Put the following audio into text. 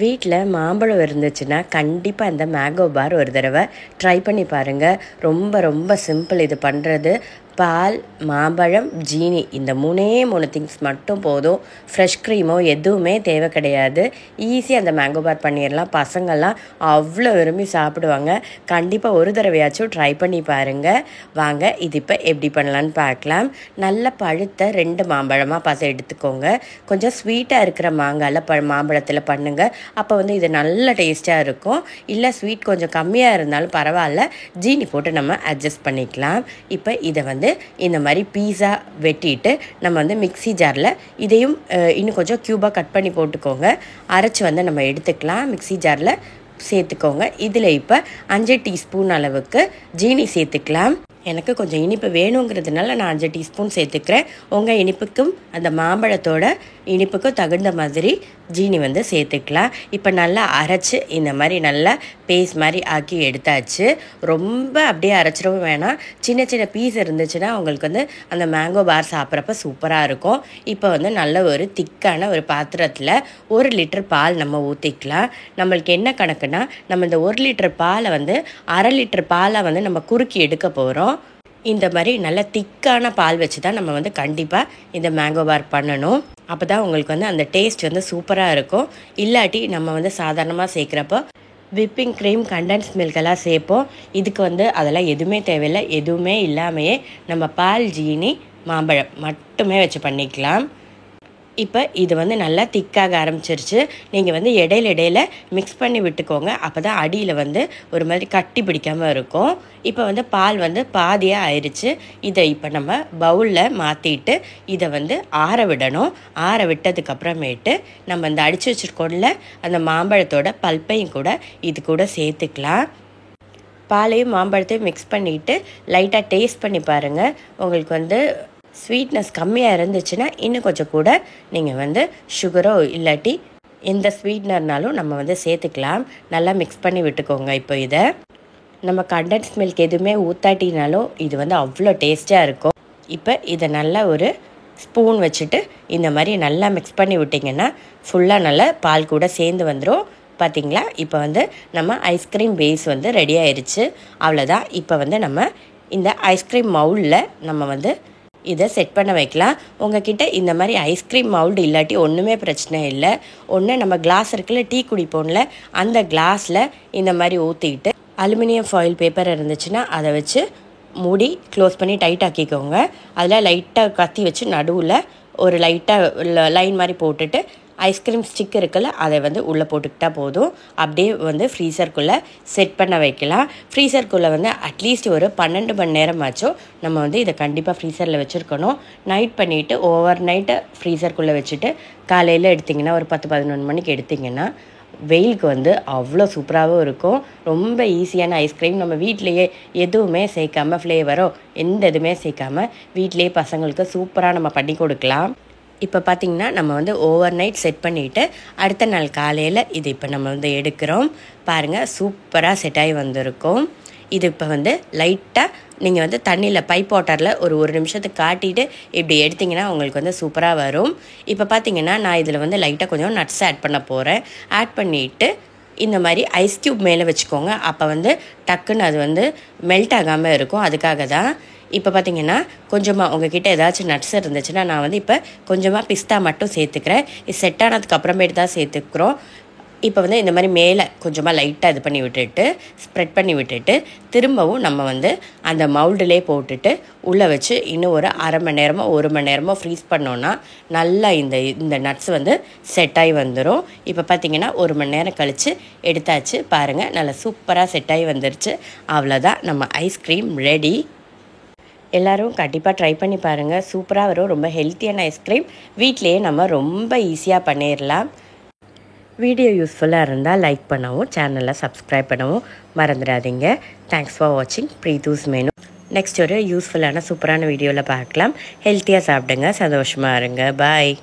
வீட்டில் மாம்பழம் இருந்துச்சுன்னா கண்டிப்பாக இந்த மேங்கோ பார் ஒரு தடவை ட்ரை பண்ணி பாருங்கள். ரொம்ப ரொம்ப சிம்பிள் இது பண்ணுறது. பால், மாம்பழம், ஜீனி இந்த மூணு திங்ஸ் மட்டும் போதும். ஃப்ரெஷ் க்ரீமோ எதுவுமே தேவை கிடையாது. ஈஸியாக அந்த மேங்கோ பார் பண்ணிடலாம். பசங்கள்லாம் அவ்வளோ விரும்பி சாப்பிடுவாங்க. கண்டிப்பாக ஒரு தடவையாச்சும் ட்ரை பண்ணி பாருங்கள். வாங்க இது இப்போ எப்படி பண்ணலான்னு பார்க்கலாம். நல்ல பழுத்த 2 மாம்பழமாக பார்த்து எடுத்துக்கோங்க. கொஞ்சம் ஸ்வீட்டாக இருக்கிற மாம்பழத்தில் பண்ணுங்கள். அப்போ இது நல்ல டேஸ்ட்டாக இருக்கும். இல்லை ஸ்வீட் கொஞ்சம் கம்மியாக இருந்தாலும் பரவாயில்ல, ஜீனி போட்டு நம்ம அட்ஜஸ்ட் பண்ணிக்கலாம். இப்போ இதை இந்த மாதிரி பீஸா வெட்டிட்டு நம்ம மிக்ஸி ஜாரில் இதையும் இன்னும் கொஞ்சம் க்யூபாக கட் பண்ணி போட்டுக்கோங்க. அரைச்சி நம்ம எடுத்துக்கலாம். மிக்ஸி ஜாரில் சேர்த்துக்கோங்க. இதில் இப்போ 5 டீஸ்பூன் அளவுக்கு ஜீனி சேர்த்துக்கலாம். எனக்கு கொஞ்சம் இனிப்பு வேணுங்கிறதுனால நான் 5 டீஸ்பூன் சேர்த்துக்கிறேன். உங்கள் இனிப்புக்கும் அந்த மாம்பழத்தோட இனிப்புக்கும் தகுந்த மாதிரி ஜீனி சேர்த்துக்கலாம். இப்போ நல்லா அரைச்சி இந்த மாதிரி நல்லா பேஸ்ட் மாதிரி ஆக்கி எடுத்தாச்சு. ரொம்ப அப்படியே அரைச்சிடவும் வேணாம். சின்ன சின்ன பீஸ் இருந்துச்சுன்னா உங்களுக்கு அந்த மேங்கோ பார் சாப்பிட்றப்ப சூப்பராக இருக்கும். இப்போ நல்ல ஒரு திக்கான ஒரு பாத்திரத்தில் 1 லிட்டர் பால் நம்ம ஊற்றிக்கலாம். நம்மளுக்கு என்ன கணக்குன்னா, நம்ம இந்த 1 லிட்டர் பாலை 1/2 லிட்டர் பாலை நம்ம குறுக்கி எடுக்க போகிறோம். இந்த மாதிரி நல்ல திக்கான பால் வச்சு தான் நம்ம கண்டிப்பாக இந்த மேங்கோ பார் பண்ணணும். அப்போ தான் உங்களுக்கு அந்த டேஸ்ட் சூப்பராக இருக்கும். இல்லாட்டி நம்ம சாதாரணமாக சேர்க்குறப்போ விப்பிங் க்ரீம், கண்டென்ஸ் மில்கெல்லாம் சேர்ப்போம். இதுக்கு அதெல்லாம் எதுவுமே தேவையில்லை. எதுவுமே இல்லாமையே நம்ம பால், ஜீனி, மாம்பழம் மட்டுமே வச்சு பண்ணிக்கலாம். இப்போ இது நல்லா திக்காக ஆரம்பிச்சிருச்சு. நீங்கள் இடையில மிக்ஸ் பண்ணி விட்டுக்கோங்க. அப்போ தான் அடியில் ஒரு மாதிரி கட்டி பிடிக்காமல் இருக்கும். இப்போ பால் பாதியாக ஆயிடுச்சு. இதை இப்போ நம்ம பவுலில் மாற்றிட்டு இதை ஆற விடணும். ஆற விட்டதுக்கப்புறமேட்டு நம்ம அடித்து வச்சுருக்கோம்ல அந்த மாம்பழத்தோட பல்ப்பையும் கூட இது கூட சேர்த்துக்கலாம். பாலையும் மாம்பழத்தையும் மிக்ஸ் பண்ணிவிட்டு லைட்டாக டேஸ்ட் பண்ணி பாருங்கள். உங்களுக்கு ஸ்வீட்னஸ் கம்மியாக இருந்துச்சுன்னா இன்னும் கொஞ்சம் கூட நீங்கள் சுகரோ இல்லாட்டி எந்த ஸ்வீட்னர்னாலும் நம்ம சேர்த்துக்கலாம். நல்லா மிக்ஸ் பண்ணி விட்டுக்கோங்க. இப்போ இதை நம்ம கண்டென்ஸ் மில்க் எதுவுமே ஊற்றாட்டினாலும் இது அவ்வளோ டேஸ்ட்டாக இருக்கும். இப்போ இதை நல்லா ஒரு ஸ்பூன் வச்சுட்டு இந்த மாதிரி நல்லா மிக்ஸ் பண்ணி விட்டிங்கன்னா ஃபுல்லாக நல்லா பால் கூட சேர்ந்து வந்துடும். பார்த்திங்களா? இப்போ நம்ம ஐஸ்கிரீம் பேஸ் ரெடி ஆயிடுச்சு. அவ்வளோதான். இப்போ நம்ம இந்த ஐஸ்கிரீம் மவுலில் நம்ம இதை செட் பண்ண வைக்கலாம். உங்ககிட்ட இந்த மாதிரி ஐஸ்கிரீம் மவுல்டு இல்லாட்டி ஒன்றுமே பிரச்சனை இல்லை. ஒன்று நம்ம கிளாஸ் இருக்குல்ல, டீ குடிப்போம்ல, அந்த கிளாஸில் இந்த மாதிரி ஊற்றிட்டு அலுமினியம் ஃபாயில் பேப்பர் இருந்துச்சுன்னா அதை வச்சு மூடி க்ளோஸ் பண்ணி டைட் ஆக்கிக்கோங்க. அதில் லைட்டாக கத்தி வச்சு நடுவில் ஒரு லைட்டாக லைன் மாதிரி போட்டுட்டு ஐஸ்கிரீம் ஸ்டிக் இருக்குல்ல அதை உள்ளே போட்டுக்கிட்டால் போதும். அப்படியே ஃப்ரீசருக்குள்ளே செட் பண்ண வைக்கலாம். ஃப்ரீசருக்குள்ளே அட்லீஸ்ட் ஒரு 12 மணி நேரமாச்சும் நம்ம இதை கண்டிப்பாக ஃப்ரீசரில் வச்சுருக்கணும். நைட் பண்ணிவிட்டு ஓவர் நைட்டு ஃப்ரீசருக்குள்ளே வச்சுட்டு காலையில் எடுத்திங்கன்னா ஒரு 10-11 மணிக்கு எடுத்திங்கன்னா வெயிலுக்கு அவ்வளோ சூப்பராகவும் இருக்கும். ரொம்ப ஈஸியான ஐஸ்கிரீம். நம்ம வீட்டிலையே எதுவுமே சேர்க்காமல், ஃப்ளேவரோ எந்த எதுவுமே சேர்க்காமல் வீட்டிலையே பசங்களுக்கு சூப்பராக நம்ம பண்ணி கொடுக்கலாம். இப்போ பார்த்திங்கன்னா நம்ம ஓவர் நைட் செட் பண்ணிவிட்டு அடுத்த நாள் காலையில் இது இப்போ நம்ம எடுக்கிறோம். பாருங்கள், சூப்பராக செட் ஆகி வந்திருக்கும். இது இப்போ லைட்டாக நீங்கள் தண்ணியில் பைப் வாட்டரில் ஒரு நிமிஷத்துக்கு காட்டிட்டு இப்படி எடுத்திங்கன்னா உங்களுக்கு சூப்பராக வரும். இப்போ பார்த்திங்கன்னா நான் இதில் லைட்டாக கொஞ்சம் நட்ஸ் ஆட் பண்ண போகிறேன். ஆட் பண்ணிவிட்டு இந்த மாதிரி ஐஸ் க்யூப் மேலே வச்சுக்கோங்க. அப்போ டக்குன்னு அது மெல்ட் ஆகாமல் இருக்கும். அதுக்காக தான். இப்போ பார்த்திங்கன்னா கொஞ்சமாக உங்ககிட்ட ஏதாச்சும் நட்ஸ் இருந்துச்சுன்னா நான் இப்போ கொஞ்சமாக பிஸ்தா மட்டும் சேர்த்துக்கிறேன். இது செட் ஆனதுக்கு அப்புறமேட்டு தான் சேர்த்துக்கிறோம். இப்போ இந்த மாதிரி மேலே கொஞ்சமாக லைட்டாக இது பண்ணி விட்டுட்டு ஸ்ப்ரெட் பண்ணி விட்டுட்டு திரும்பவும் நம்ம அந்த மவுல்டிலே போட்டுட்டு உள்ளே வச்சு இன்னும் ஒரு அரை மணி நேரமோ 1 மணி நேரமோ ஃப்ரீஸ் பண்ணோன்னா நல்லா இந்த நட்ஸ் செட் ஆகி வந்துடும். இப்போ பார்த்திங்கன்னா 1 மணி நேரம் கழித்து எடுத்தாச்சு. பாருங்கள், நல்லா சூப்பராக செட் ஆகி வந்துருச்சு. அவ்வளோதான், நம்ம ஐஸ்கிரீம் ரெடி. எல்லோரும் கண்டிப்பாக ட்ரை பண்ணி பாருங்கள். சூப்பராக வரும். ரொம்ப ஹெல்த்தியான ஐஸ்கிரீம் வீட்டிலையே நம்ம ரொம்ப ஈஸியாக பண்ணிடலாம். வீடியோ யூஸ்ஃபுல்லாக இருந்தால் லைக் பண்ணவும், சேனலை சப்ஸ்கிரைப் பண்ணவும் மறந்துடாதீங்க. தேங்க்ஸ் ஃபார் வாட்சிங் ப்ரீத்தூஸ் மெனு. நெக்ஸ்ட் ஒரு யூஸ்ஃபுல்லான சூப்பரான வீடியோவில் பார்க்கலாம். ஹெல்த்தியாக சாப்பிடுங்க, சந்தோஷமாக இருங்க. பாய்.